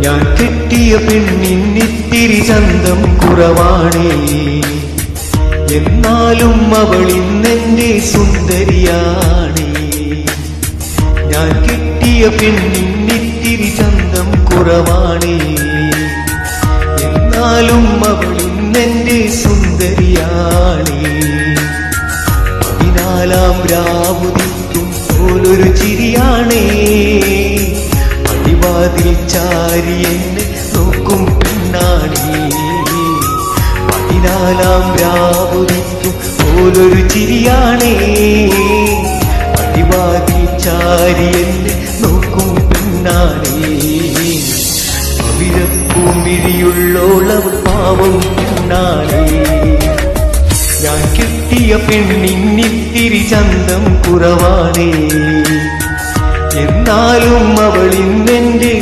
ഞാൻ കെട്ടിയ പെണ്ണിന്നിത്തിരി ചന്തം കുറവാണേ, എന്നാലും അവൾ ഇന്നെന്റെ സുന്ദരിയാണേ. ഞാൻ കെട്ടിയ പെണ്ണിന്നിത്തിരി ചന്തം കുറവാണേ, എന്നാലും അവൾ ഇന്നെന്റെ സുന്ദരിയാണേ. 14 രാവുദിക്കും പോലൊരു ചിരിയാണേ, പടിവാതിൽ ചാരി എന്നെ നോക്കും പെണ്ണാണേ. 14 രാവുദിക്കും പോലൊരു ചിരിയാണേ, പടിവാതിൽ ചാരി എന്നെ നോക്കും പെണ്ണാണേ. പവിഴപ്പൂമിഴിയുള്ളോളവൾ പാവം പെണ്ണാണേ. ഞാൻ കെട്ടിയ പെണ്ണിന്നിത്തിരി ചന്തം കുറവാണേ, എന്നാലും അവൾ ഇന്നെന്റെ